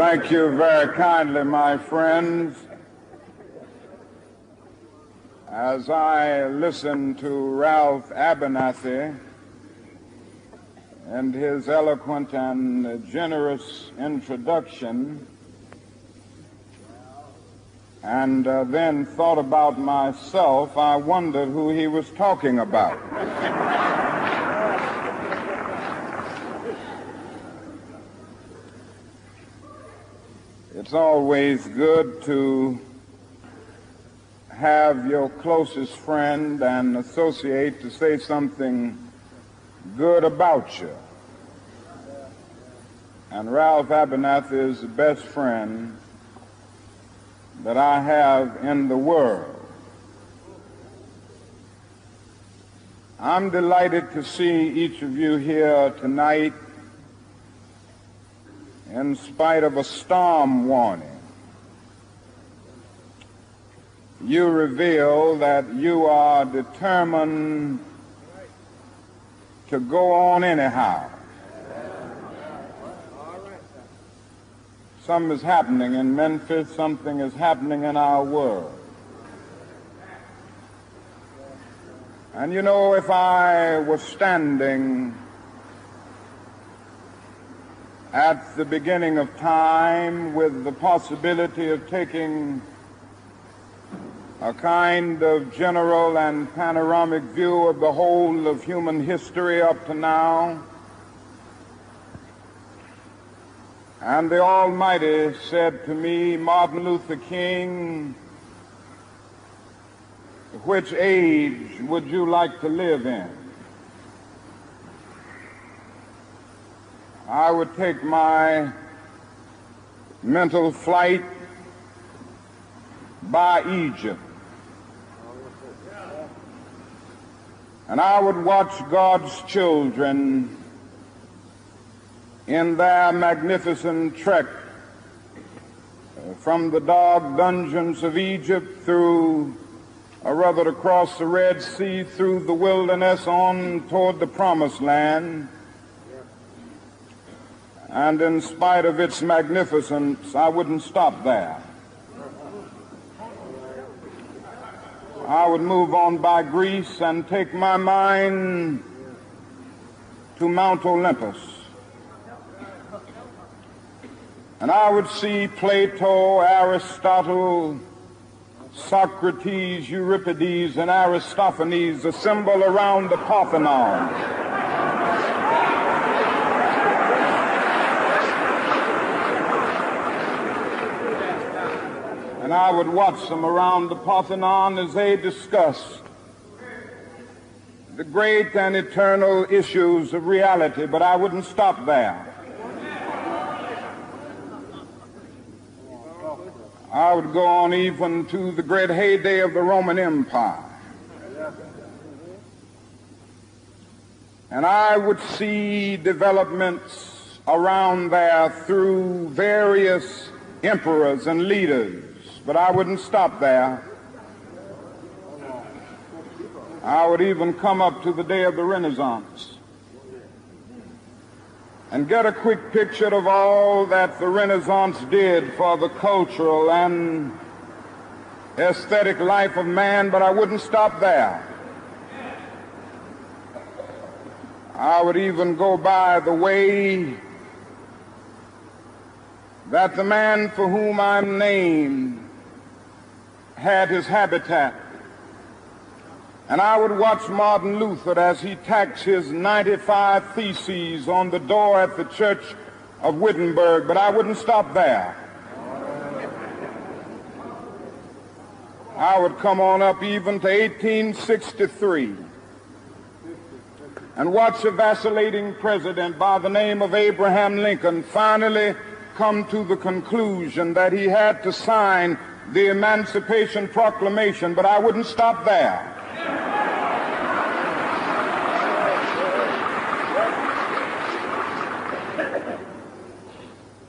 Thank you very kindly, my friends. As I listen to Ralph Abernathy and his eloquent and generous introduction, and then thought about myself, I wondered who he was talking about. It's always good to have your closest friend and associate to say something good about you. And Ralph Abernathy is the best friend that I have in the world. I'm delighted to see each of you here tonight in spite of a storm warning. You reveal that you are determined to go on anyhow. Something is happening in Memphis, something is happening in our world. And you know, if I was standing at the beginning of time with the possibility of taking a kind of general and panoramic view of the whole of human history up to now, and the Almighty said to me, Martin Luther King, which age would you like to live in? I would take my mental flight by Egypt, and I would watch God's children in their magnificent trek from the dark dungeons of Egypt through, or rather across the Red Sea, through the wilderness on toward the Promised Land. And in spite of its magnificence, I wouldn't stop there. I would move on by Greece and take my mind to Mount Olympus. And I would see Plato, Aristotle, Socrates, Euripides, and Aristophanes assemble around the Parthenon. And I would watch them around the Parthenon as they discussed the great and eternal issues of reality, but I wouldn't stop there. I would go on even to the great heyday of the Roman Empire. And I would see developments around there through various emperors and leaders. But I wouldn't stop there. I would even come up to the day of the Renaissance and get a quick picture of all that the Renaissance did for the cultural and aesthetic life of man, but I wouldn't stop there. I would even go by the way that the man for whom I'm named had his habitat. And I would watch Martin Luther as he tacks his 95 Theses on the door at the Church of Wittenberg, but I wouldn't stop there. I would come on up even to 1863 and watch a vacillating president by the name of Abraham Lincoln finally come to the conclusion that he had to sign the Emancipation Proclamation, but I wouldn't stop there.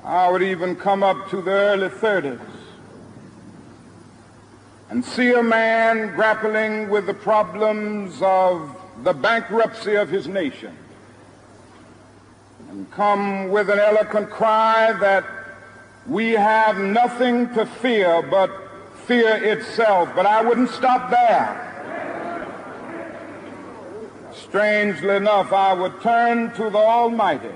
I would even come up to the early 30s and see a man grappling with the problems of the bankruptcy of his nation and come with an eloquent cry that we have nothing to fear but fear itself. But I wouldn't stop there. Strangely enough, I would turn to the Almighty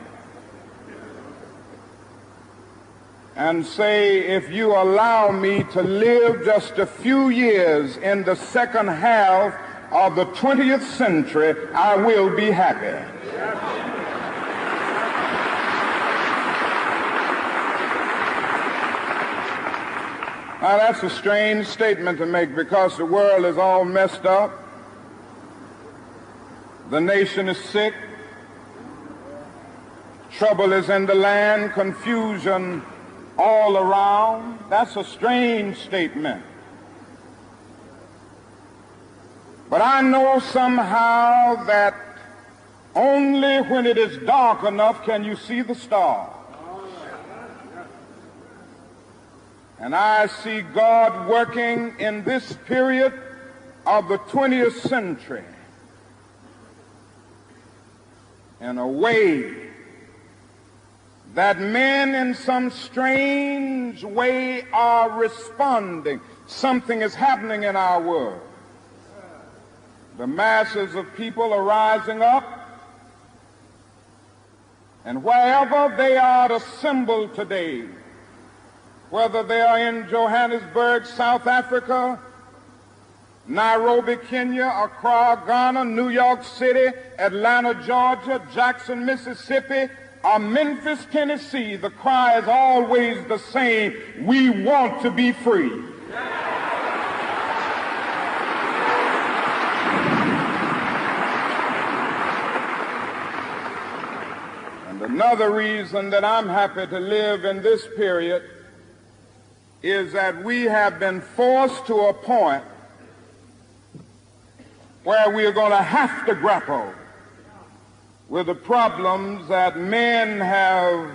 and say, if you allow me to live just a few years in the second half of the 20th century, I will be happy. Now, that's a strange statement to make because the world is all messed up. The nation is sick. Trouble is in the land, confusion all around. That's a strange statement. But I know somehow that only when it is dark enough can you see the stars. And I see God working in this period of the 20th century in a way that men in some strange way are responding. Something is happening in our world. The masses of people are rising up, and wherever they are assembled today, whether they are in Johannesburg, South Africa, Nairobi, Kenya, Accra, Ghana, New York City, Atlanta, Georgia, Jackson, Mississippi, or Memphis, Tennessee, the cry is always the same: we want to be free. And another reason that I'm happy to live in this period is that we have been forced to a point where we are going to have to grapple with the problems that men have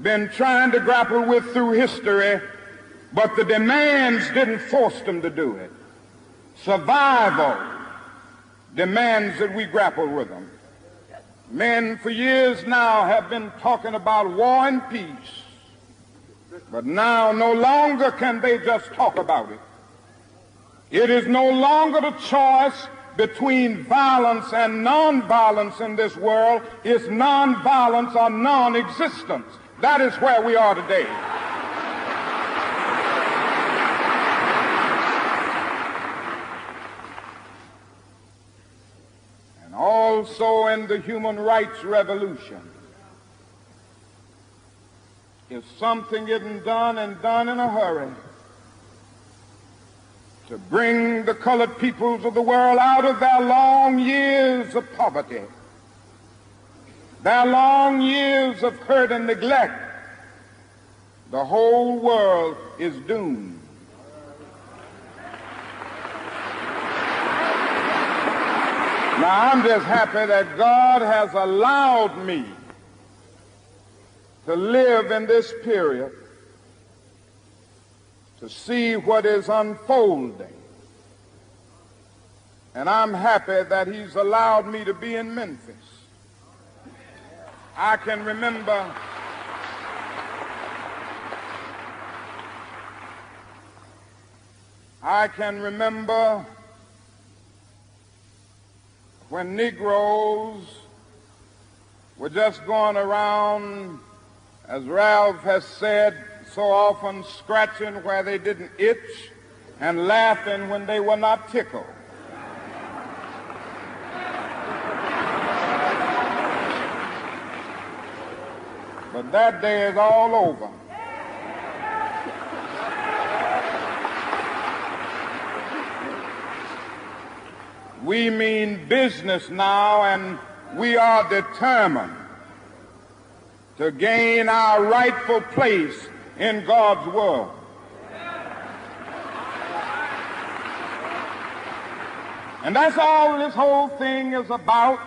been trying to grapple with through history, but the demands didn't force them to do it. Survival demands that we grapple with them. Men for years now have been talking about war and peace, but now no longer can they just talk about it. It is no longer the choice between violence and nonviolence in this world. It's nonviolence or non-existence. That is where we are today. And also in the human rights revolution, if something isn't done and done in a hurry to bring the colored peoples of the world out of their long years of poverty, their long years of hurt and neglect, the whole world is doomed. Now, I'm just happy that God has allowed me to live in this period to see what is unfolding. And I'm happy that he's allowed me to be in Memphis. I can remember when Negroes were just going around, as Ralph has said, so often scratching where they didn't itch and laughing when they were not tickled. But that day is all over. We mean business now, and we are determined to gain our rightful place in God's world. And that's all this whole thing is about.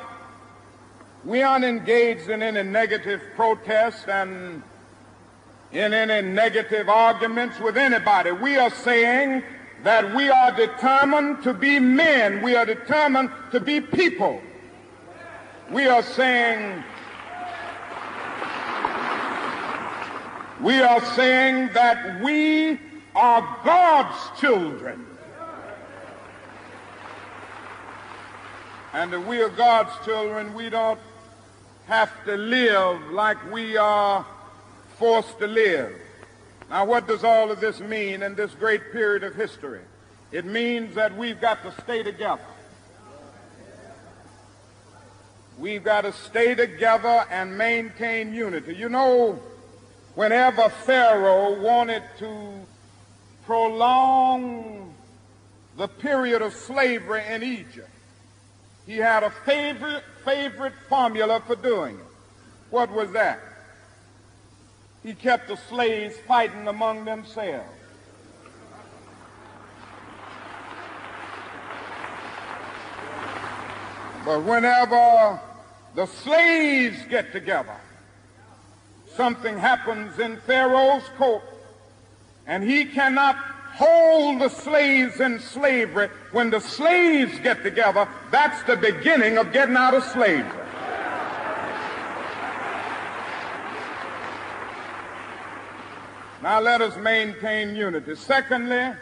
We aren't engaged in any negative protest and in any negative arguments with anybody. We are saying that we are determined to be men. We are determined to be people. We are saying We are saying that we are God's children. And if we are God's children, we don't have to live like we are forced to live. Now, what does all of this mean in this great period of history? It means that we've got to stay together. We've got to stay together and maintain unity. You know, whenever Pharaoh wanted to prolong the period of slavery in Egypt, he had a favorite formula for doing it. What was that? He kept the slaves fighting among themselves. But whenever the slaves get together, something happens in Pharaoh's court, and he cannot hold the slaves in slavery. When the slaves get together, that's the beginning of getting out of slavery. Now let us maintain unity. Secondly,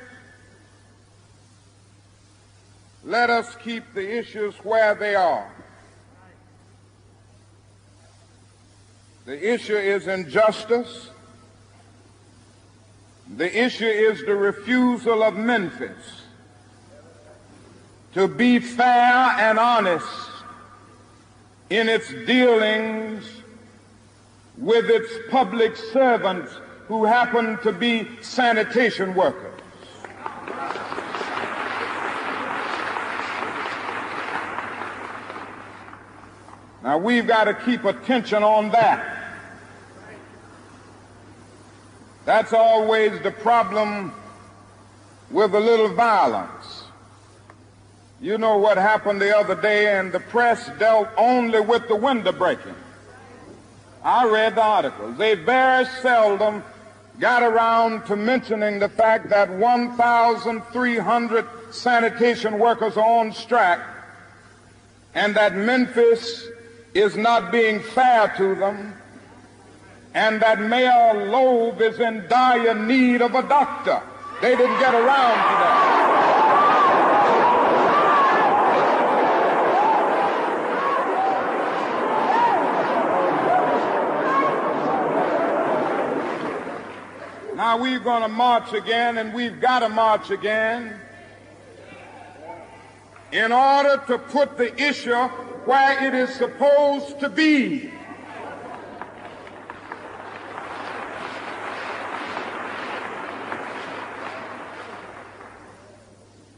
let us keep the issues where they are. The issue is injustice. The issue is the refusal of Memphis to be fair and honest in its dealings with its public servants who happen to be sanitation workers. Now, we've got to keep attention on that. That's always the problem with a little violence. You know what happened the other day, and the press dealt only with the window breaking. I read the articles. They very seldom got around to mentioning the fact that 1,300 sanitation workers are on strike, and that Memphis is not being fair to them, and that Mayor Loeb is in dire need of a doctor. They didn't get around to that. Now we're going to march again, and we've got to march again in order to put the issue where it is supposed to be.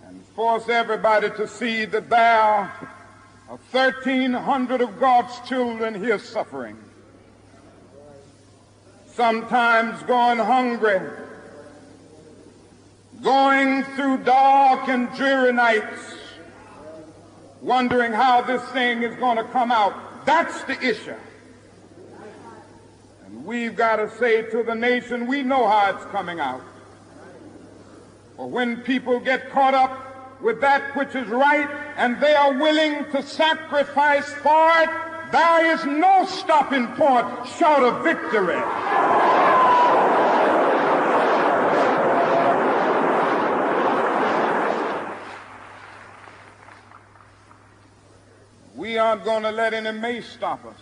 And force everybody to see that there are 1,300 of God's children here suffering, sometimes going hungry, going through dark and dreary nights, wondering how this thing is going to come out. That's the issue. And we've got to say to the nation, we know how it's coming out. For when people get caught up with that which is right and they are willing to sacrifice for it, there is no stopping point short of victory. We aren't going to let any mace stop us.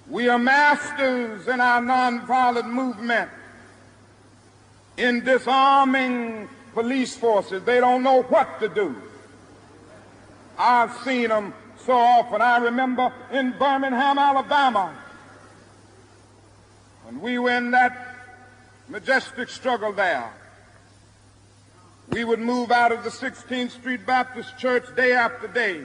We are masters in our nonviolent movement in disarming police forces. They don't know what to do. I've seen them so often. I remember in Birmingham, Alabama, when we were in that majestic struggle there. We would move out of the 16th Street Baptist Church day after day.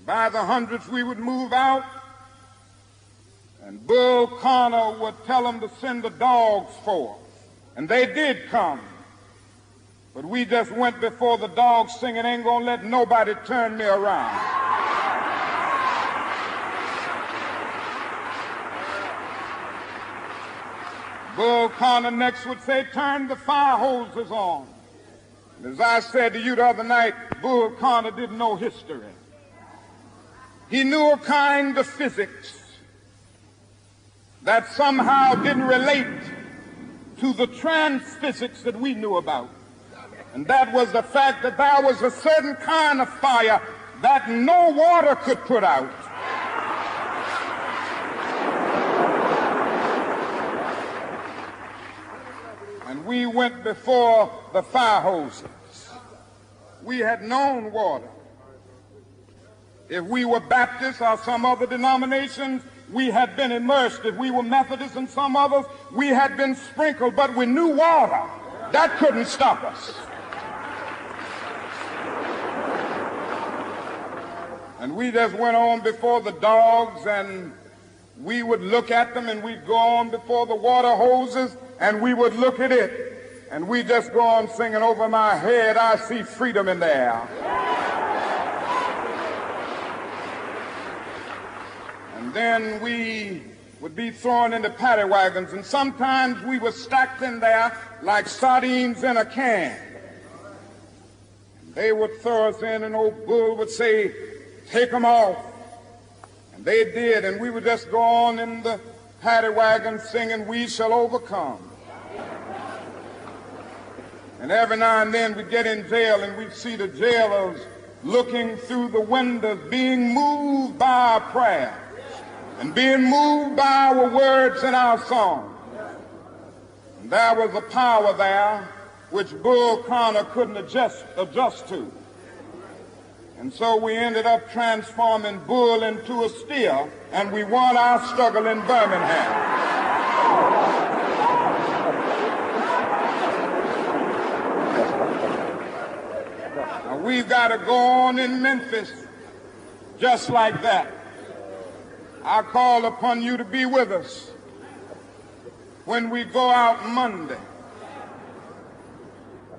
By the hundreds we would move out, and Bull Connor would tell them to send the dogs forth. And they did come. But we just went before the dogs singing, ain't gonna let nobody turn me around. Bull Connor next would say, turn the fire hoses on. And as I said to you the other night, Bull Connor didn't know history. He knew a kind of physics that somehow didn't relate to the trans-physics that we knew about. And that was the fact that there was a certain kind of fire that no water could put out. And we went before the fire hoses. We had known water. If we were Baptists or some other denominations, we had been immersed. If we were Methodists and some others, we had been sprinkled. But we knew water. That couldn't stop us. And we just went on before the dogs, and we would look at them, and we'd go on before the water hoses, and we would look at it, and we just go on singing, over my head I see freedom in the air. And then we would be thrown into paddy wagons, and sometimes we were stacked in there like sardines in a can. And they would throw us in, and old Bull would say, take them off. And they did, and we would just go on in the paddy wagon singing, we shall overcome. And every now and then we'd get in jail, and we'd see the jailers looking through the windows, being moved by our prayers and being moved by our words and our songs. And there was a power there which Bull Connor couldn't adjust to. And so we ended up transforming Bull into a steer, and we won our struggle in Birmingham. Now we've got to go on in Memphis just like that. I call upon you to be with us when we go out Monday.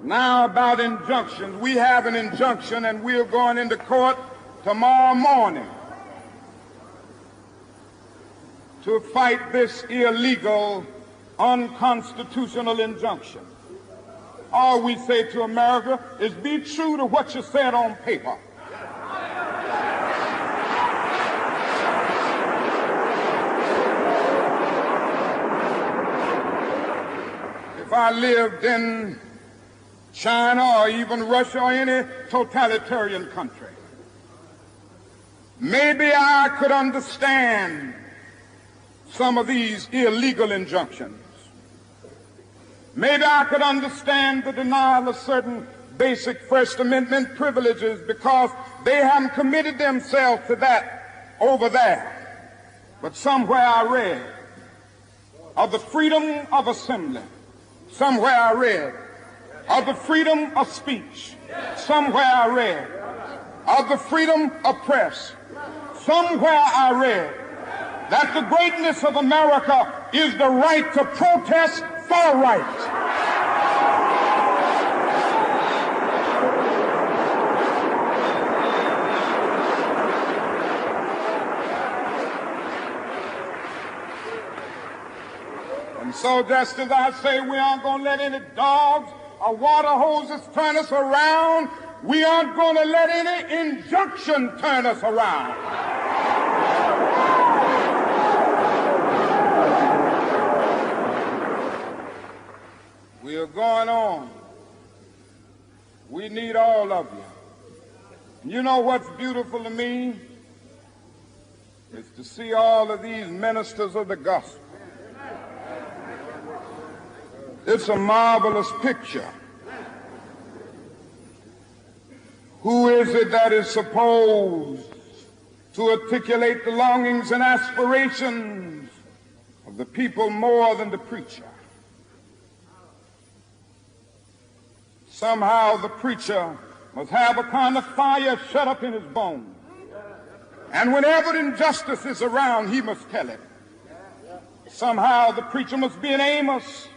Now about injunctions. We have an injunction, and we're going into court tomorrow morning to fight this illegal, unconstitutional injunction. All we say to America is be true to what you said on paper. If I lived in China or even Russia or any totalitarian country, maybe I could understand some of these illegal injunctions. Maybe I could understand the denial of certain basic First Amendment privileges because they haven't committed themselves to that over there. But somewhere I read of the freedom of assembly. Somewhere I read of the freedom of speech. Somewhere I read of the freedom of press. Somewhere I read that the greatness of America is the right to protest for right. And so just as I say we aren't going to let any dogs or water hoses turn us around, we aren't going to let any injunction turn us around. We are going on. We need all of you. You know what's beautiful to me? Is to see all of these ministers of the gospel. It's a marvelous picture. Who is it that is supposed to articulate the longings and aspirations of the people more than the preacher? Somehow the preacher must have a kind of fire shut up in his bones. And whenever injustice is around, he must tell it. Somehow the preacher must be an Amos.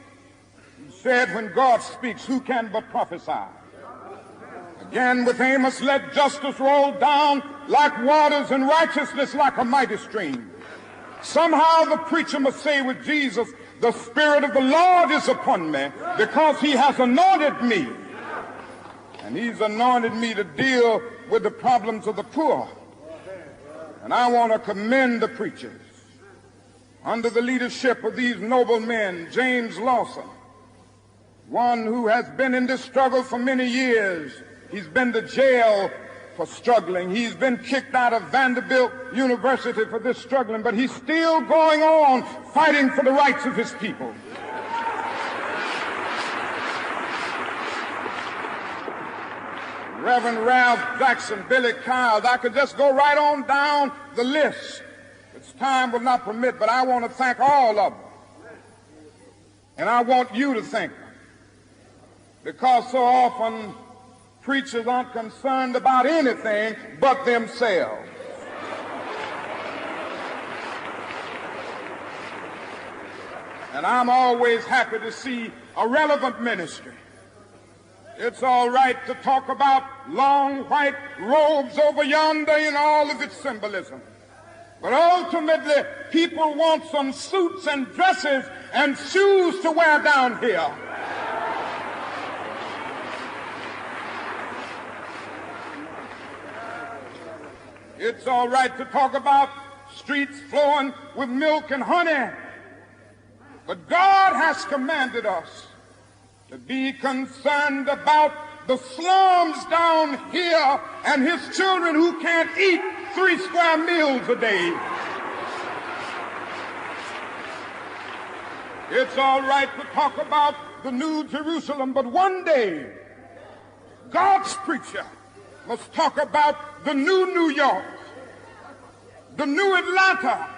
He said, when God speaks, who can but prophesy? Again with Amos, let justice roll down like waters and righteousness like a mighty stream. Somehow the preacher must say with Jesus, the Spirit of the Lord is upon me because he has anointed me. And he's anointed me to deal with the problems of the poor. And I want to commend the preachers under the leadership of these noble men. James Lawson, one who has been in this struggle for many years. He's been to jail for struggling. He's been kicked out of Vanderbilt University for this struggling, but he's still going on fighting for the rights of his people. Reverend Ralph Jackson, Billy Kyles, I could just go right on down the list. It's time will not permit, but I want to thank all of them. And I want you to thank them. Because so often preachers aren't concerned about anything but themselves. And I'm always happy to see a relevant ministry. It's all right to talk about long white robes over yonder in all of its symbolism. But ultimately, people want some suits and dresses and shoes to wear down here. It's all right to talk about streets flowing with milk and honey. But God has commanded us to be concerned about the slums down here and his children who can't eat 3 square meals a day. It's all right to talk about the New Jerusalem, but one day God's preacher must talk about the new New York, the new Atlanta,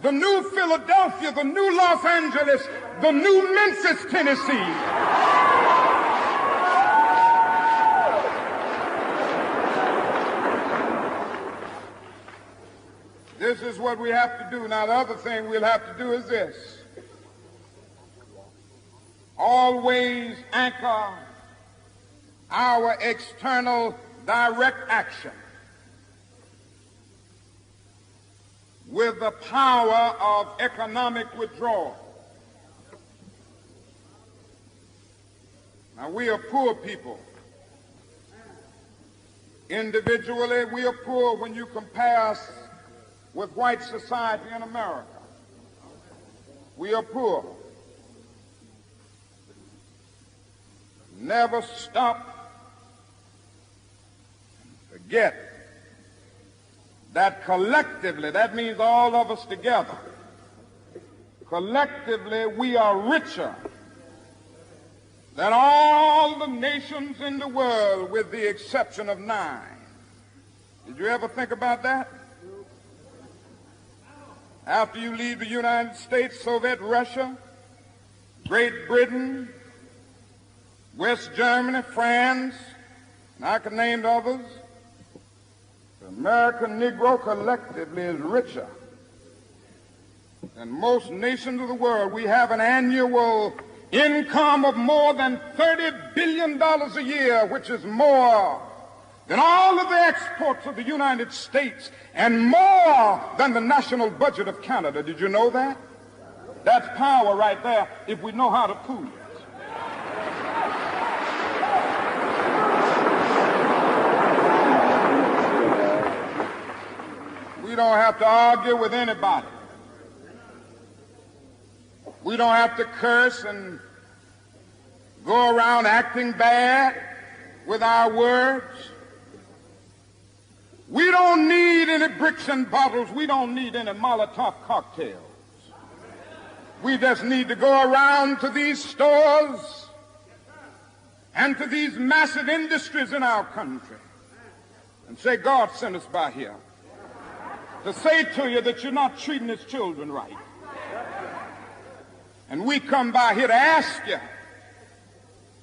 the new Philadelphia, the new Los Angeles, the new Memphis, Tennessee. This is what we have to do. Now, the other thing we'll have to do is this. Always anchor our external direct action with the power of economic withdrawal. Now, we are poor people. Individually, we are poor when you compare us with white society in America. We are poor. Never stop and forget that collectively, that means all of us together, collectively we are richer than all the nations in the world with the exception of 9. Did you ever think about that? After you leave the United States, Soviet Russia, Great Britain, West Germany, France, and I can name others, the American Negro collectively is richer than most nations of the world. We have an annual income of more than $30 billion a year, which is more than all of the exports of the United States and more than the national budget of Canada. Did you know that? That's power right there if we know how to pool it. We don't have to argue with anybody. We don't have to curse and go around acting bad with our words. We don't need any bricks and bottles. We don't need any Molotov cocktails. We just need to go around to these stores and to these massive industries in our country and say, God sent us by here to say to you that you're not treating his children right. And we come by here to ask you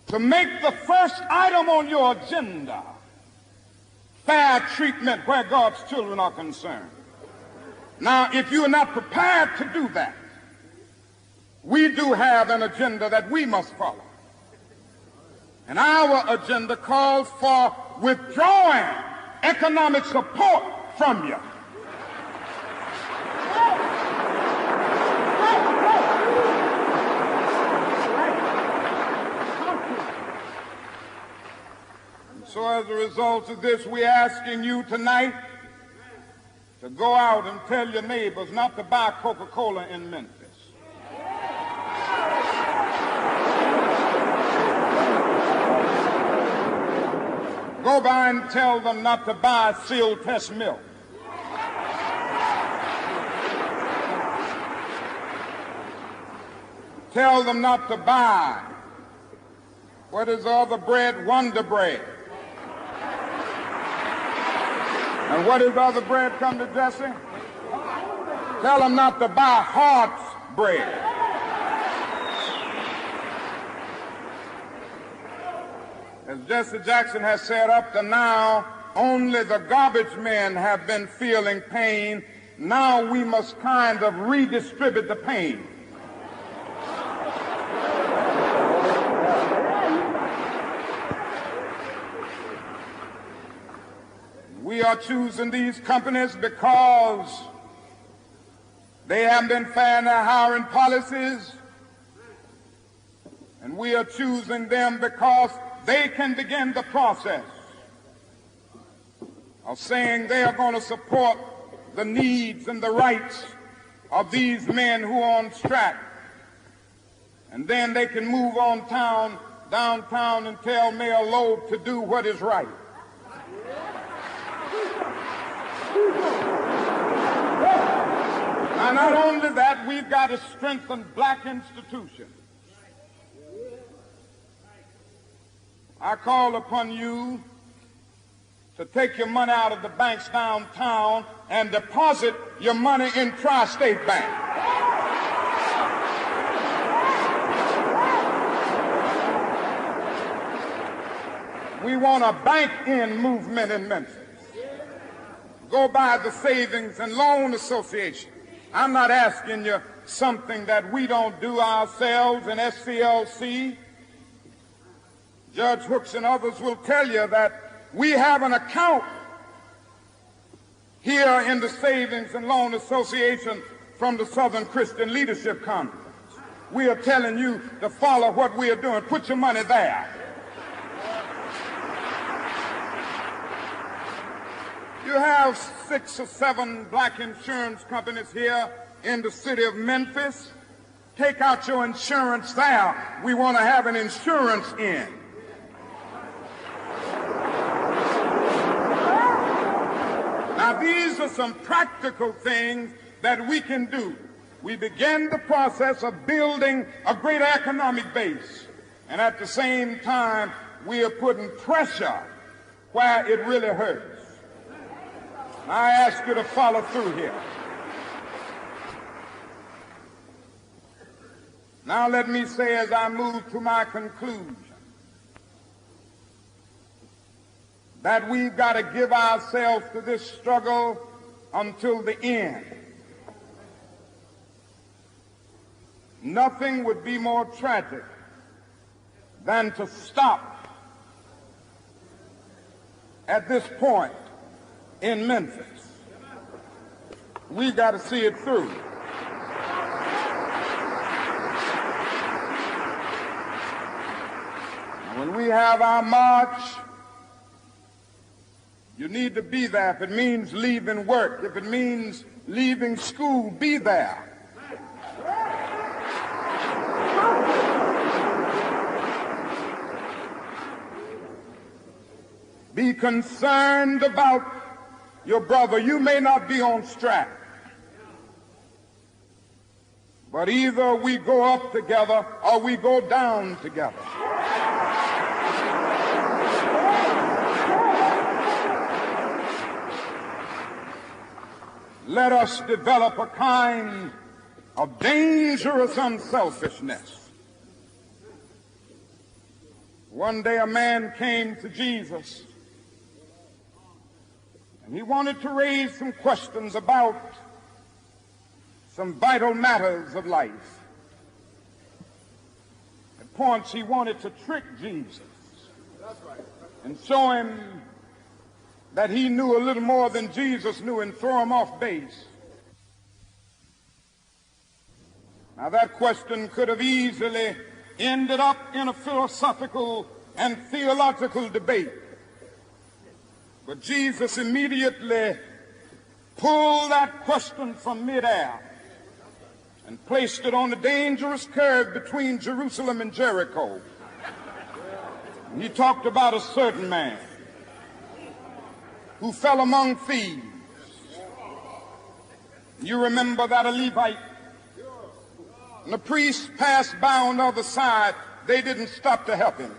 to make the first item on your agenda fair treatment where God's children are concerned. Now, if you are not prepared to do that, we do have an agenda that we must follow. And our agenda calls for withdrawing economic support from you. So as a result of this, we're asking you tonight to go out and tell your neighbors not to buy Coca-Cola in Memphis. Go by and tell them not to buy seal test milk. Tell them not to buy, what is the other bread? Wonder Bread. And what is the other bread, come to Jesse? Tell them not to buy Hart's bread. As Jesse Jackson has said, up to now, only the garbage men have been feeling pain. Now we must kind of redistribute the pain. We are choosing these companies because they have been fair in their hiring policies, and we are choosing them because they can begin the process of saying they are going to support the needs and the rights of these men who are on strike. And then they can move on downtown and tell Mayor Loeb to do what is right. Now, not only that, we've got to strengthen black institutions. I call upon you to take your money out of the banks downtown and deposit your money in Tri-State Bank. We want a bank-in movement in Memphis. Go by the Savings and Loan Association. I'm not asking you something that we don't do ourselves in SCLC. Judge Hooks and others will tell you that we have an account here in the Savings and Loan Association from the Southern Christian Leadership Conference. We are telling you to follow what we are doing. Put your money there. You have 6 or 7 black insurance companies here in the city of Memphis. Take out your insurance there. We want to have an insurance in. Now, these are some practical things that we can do. We begin the process of building a greater economic base, and at the same time, we are putting pressure where it really hurts. I ask you to follow through here. Now let me say, as I move to my conclusion, that we've got to give ourselves to this struggle until the end. Nothing would be more tragic than to stop at this point in Memphis. We've got to see it through. When we have our march, you need to be there. If it means leaving work, if it means leaving school, be there. Be concerned about your brother. You may not be on strike, but either we go up together or we go down together. Let us develop a kind of dangerous unselfishness. One day a man came to Jesus, and he wanted to raise some questions about some vital matters of life. At points he wanted to trick Jesus and show him that he knew a little more than Jesus knew and throw him off base. Now that question could have easily ended up in a philosophical and theological debate. But Jesus immediately pulled that question from midair and placed it on the dangerous curve between Jerusalem and Jericho. And he talked about a certain man who fell among thieves. You remember that a Levite, and the priest passed by on the other side. They didn't stop to help him.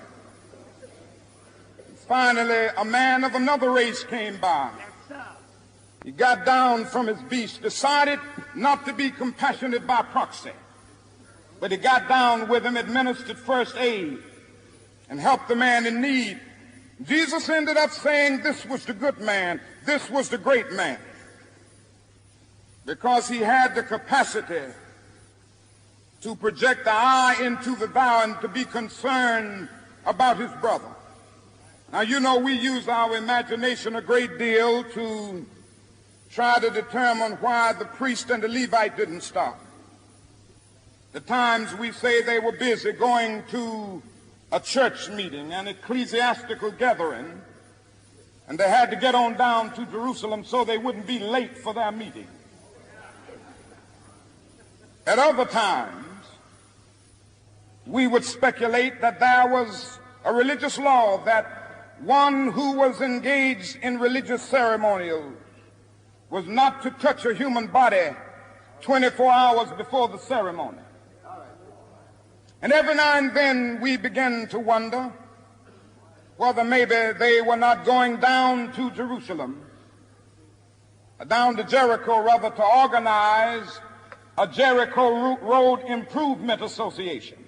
And finally, a man of another race came by. He got down from his beast, decided not to be compassionate by proxy, but he got down with him, administered first aid, and helped the man in need. Jesus ended up saying this was the good man, this was the great man, because he had the capacity to project the eye into the thou and to be concerned about his brother. Now, you know, we use our imagination a great deal to try to determine why the priest and the Levite didn't stop. At times we say they were busy going to a church meeting, an ecclesiastical gathering, and they had to get on down to Jerusalem so they wouldn't be late for their meeting. At other times, we would speculate that there was a religious law that one who was engaged in religious ceremonials was not to touch a human body 24 hours before the ceremony. And every now and then we begin to wonder whether maybe they were not going down to Jerusalem, down to Jericho rather, to organize a Jericho Road Improvement Association.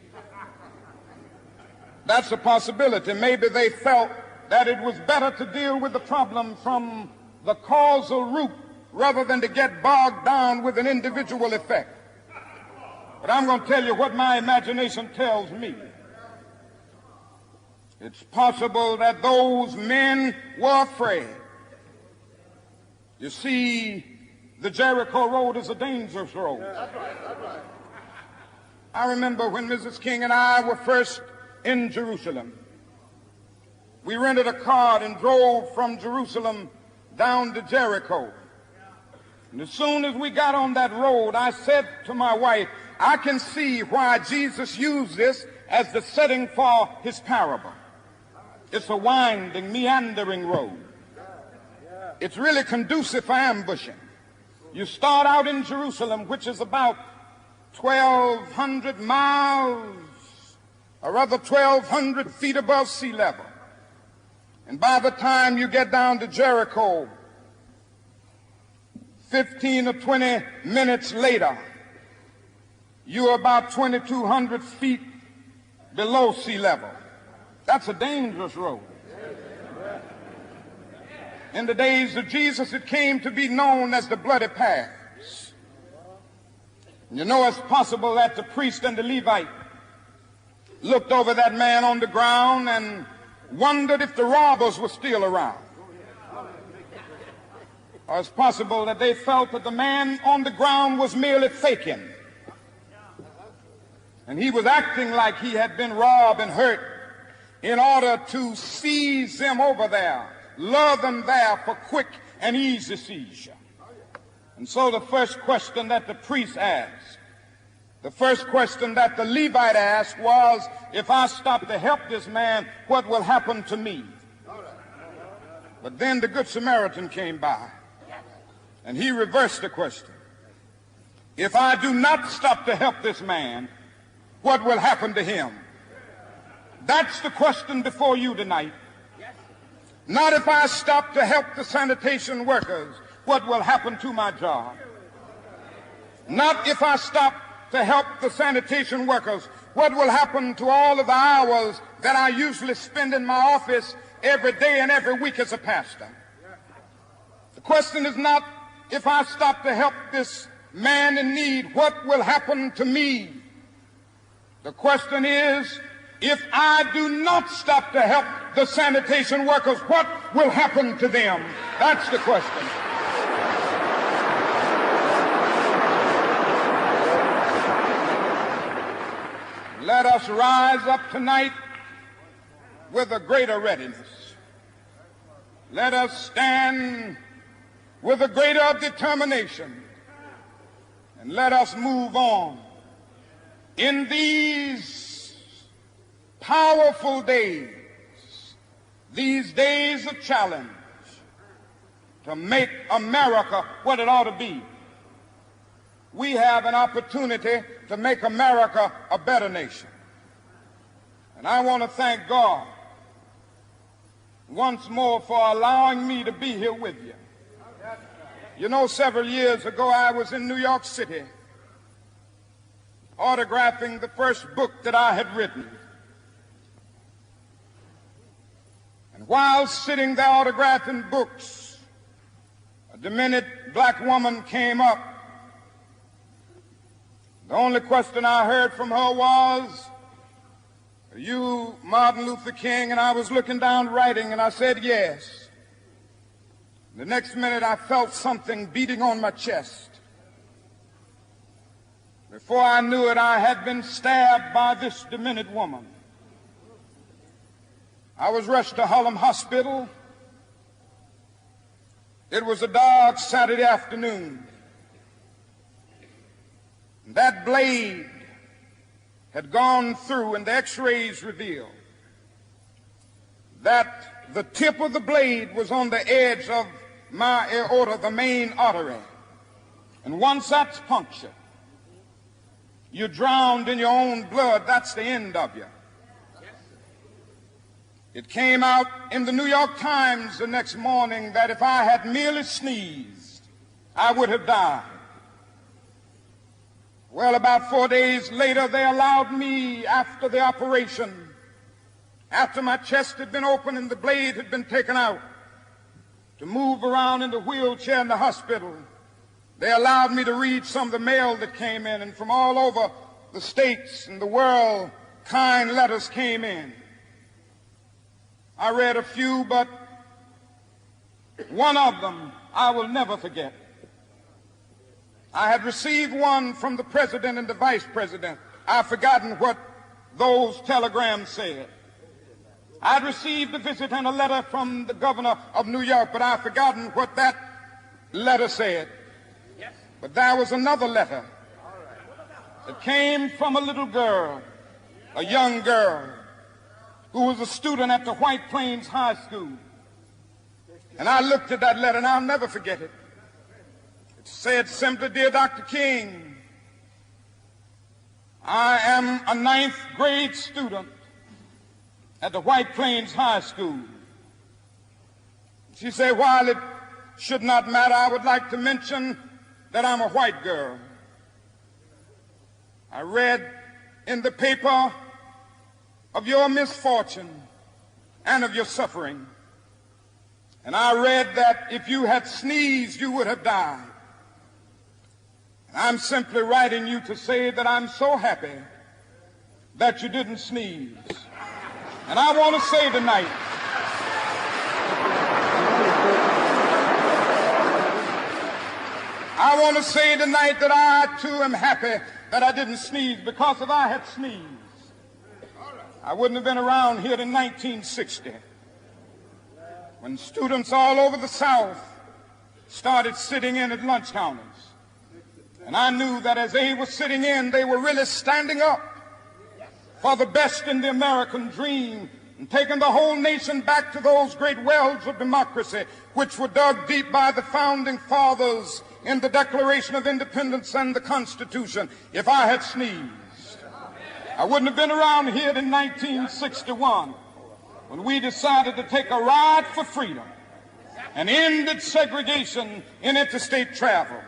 That's a possibility. Maybe they felt that it was better to deal with the problem from the causal root rather than to get bogged down with an individual effect. But I'm going to tell you what my imagination tells me. It's possible that those men were afraid. You see, the Jericho Road is a dangerous road. I remember when Mrs. King and I were first in Jerusalem. We rented a car and drove from Jerusalem down to Jericho. And as soon as we got on that road, I said to my wife, I can see why Jesus used this as the setting for his parable. It's a winding, meandering road. It's really conducive for ambushing. You start out in Jerusalem, which is about 1,200 miles, or rather 1,200 feet above sea level. And by the time you get down to Jericho, 15 or 20 minutes later, you're about 2,200 feet below sea level. That's a dangerous road. In the days of Jesus, it came to be known as the bloody paths. You know, it's possible that the priest and the Levite looked over that man on the ground and wondered if the robbers were still around. Or it's possible that they felt that the man on the ground was merely faking, and he was acting like he had been robbed and hurt in order to seize them over there, lure them there for quick and easy seizure. And so the first question that the priest asked, the first question that the Levite asked was, if I stop to help this man, what will happen to me? But then the Good Samaritan came by, and he reversed the question. If I do not stop to help this man, what will happen to him? That's the question before you tonight. Not if I stop to help the sanitation workers, what will happen to my job? Not if I stop to help the sanitation workers, what will happen to all of the hours that I usually spend in my office every day and every week as a pastor? The question is not if I stop to help this man in need, what will happen to me? The question is, if I do not stop to help the sanitation workers, what will happen to them? That's the question. Let us rise up tonight with a greater readiness. Let us stand with a greater determination, and let us move on in these powerful days, these days of challenge, to make America what it ought to be. We have an opportunity to make America a better nation. And I want to thank God once more for allowing me to be here with you. You know, several years ago, I was in New York City autographing the first book that I had written. And while sitting there autographing books, a demented black woman came up. The only question I heard from her was, "Are you Martin Luther King?" And I was looking down writing, and I said, "Yes." The next minute, I felt something beating on my chest. Before I knew it, I had been stabbed by this demented woman. I was rushed to Harlem Hospital. It was a dark Saturday afternoon. That blade had gone through, and the x-rays revealed that the tip of the blade was on the edge of my aorta, the main artery. And once that's punctured, you're drowned in your own blood. That's the end of you. It came out in the New York Times the next morning that if I had merely sneezed, I would have died. Well, about 4 days later, they allowed me, after the operation, after my chest had been opened and the blade had been taken out, to move around in the wheelchair in the hospital. They allowed me to read some of the mail that came in, and from all over the states and the world, kind letters came in. I read a few, but one of them I will never forget. I had received one from the president and the vice president. I've forgotten what those telegrams said. I'd received a visit and a letter from the governor of New York, but I've forgotten what that letter said. But there was another letter that came from a little girl, a young girl, who was a student at the White Plains High School. And I looked at that letter, and I'll never forget it. It said simply, "Dear Dr. King, I am a 9th grade student at the White Plains High School." She said, "While it should not matter, I would like to mention that I'm a white girl. I read in the paper of your misfortune and of your suffering. And I read that if you had sneezed, you would have died. And I'm simply writing you to say that I'm so happy that you didn't sneeze. And I want to say tonight, that I too am happy that I didn't sneeze, because if I had sneezed, I wouldn't have been around here in 1960 when students all over the South started sitting in at lunch counters. And I knew that as they were sitting in, they were really standing up for the best in the American dream and taking the whole nation back to those great wells of democracy which were dug deep by the founding fathers in the Declaration of Independence and the Constitution. If I had sneezed, I wouldn't have been around here in 1961 when we decided to take a ride for freedom and ended segregation in interstate travel.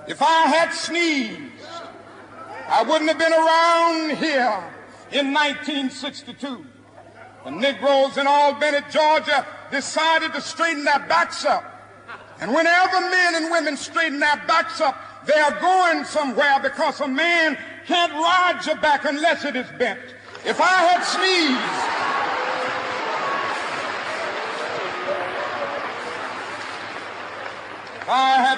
If I had sneezed, I wouldn't have been around here in 1962 when Negroes in Albany, Georgia decided to straighten their backs up. And whenever men and women straighten their backs up, they are going somewhere, because a man can't ride your back unless it is bent. If I had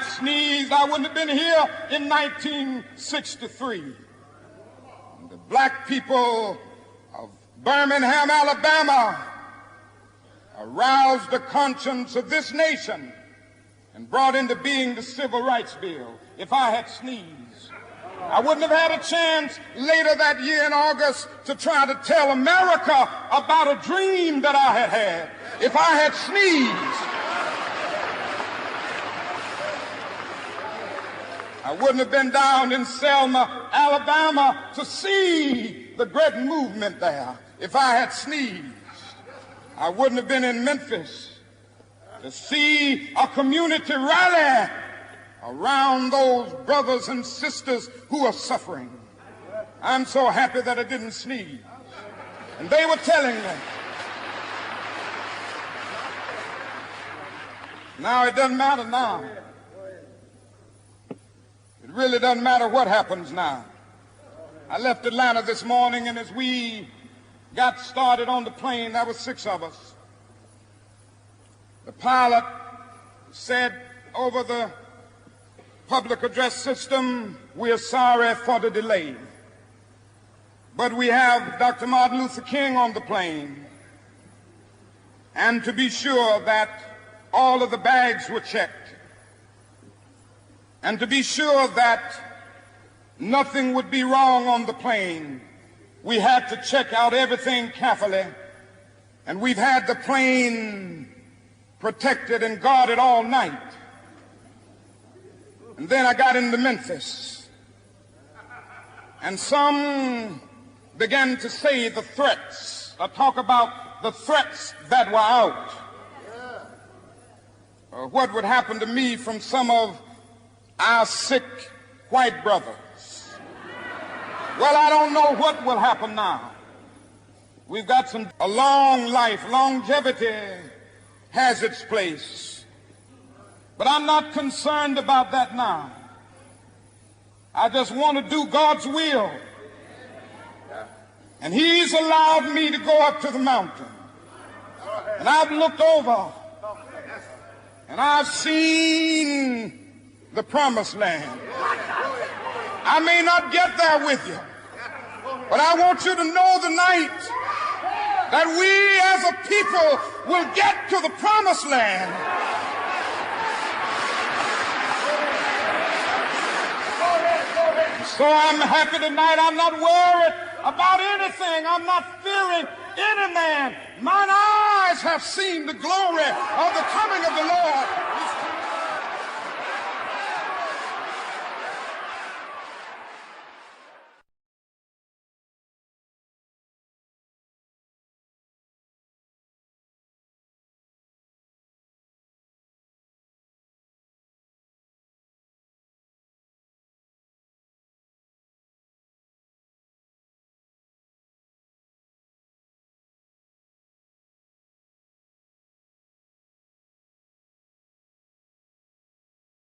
sneezed, I wouldn't have been here in 1963. The black people of Birmingham, Alabama, aroused the conscience of this nation and brought into being the Civil Rights Bill, if I had sneezed, I wouldn't have had a chance later that year in August to try to tell America about a dream that I had had. If I had sneezed, I wouldn't have been down in Selma, Alabama to see the great movement there. If I had sneezed, I wouldn't have been in Memphis to see a community rally around those brothers and sisters who are suffering. I'm so happy that I didn't sneeze. And they were telling me. Now it doesn't matter now. It really doesn't matter what happens now. I left Atlanta this morning, and as we got started on the plane, there were 6 of us. The pilot said over the public address system, "We are sorry for the delay, but we have Dr. Martin Luther King on the plane, and to be sure that all of the bags were checked, and to be sure that nothing would be wrong on the plane, we had to check out everything carefully, and we've had the plane protected and guarded all night." And then I got into Memphis, and some began to say the threats, or talk about the threats that were out, or what would happen to me from some of our sick white brothers. Well, I don't know what will happen now. We've got a long life. Longevity has its place. But I'm not concerned about that now. I just want to do God's will. And He's allowed me to go up to the mountain. And I've looked over, and I've seen the promised land. I may not get there with you, but I want you to know tonight that we as a people will get to the promised land. So I'm happy tonight. I'm not worried about anything. I'm not fearing any man. Mine eyes have seen the glory of the coming of the Lord.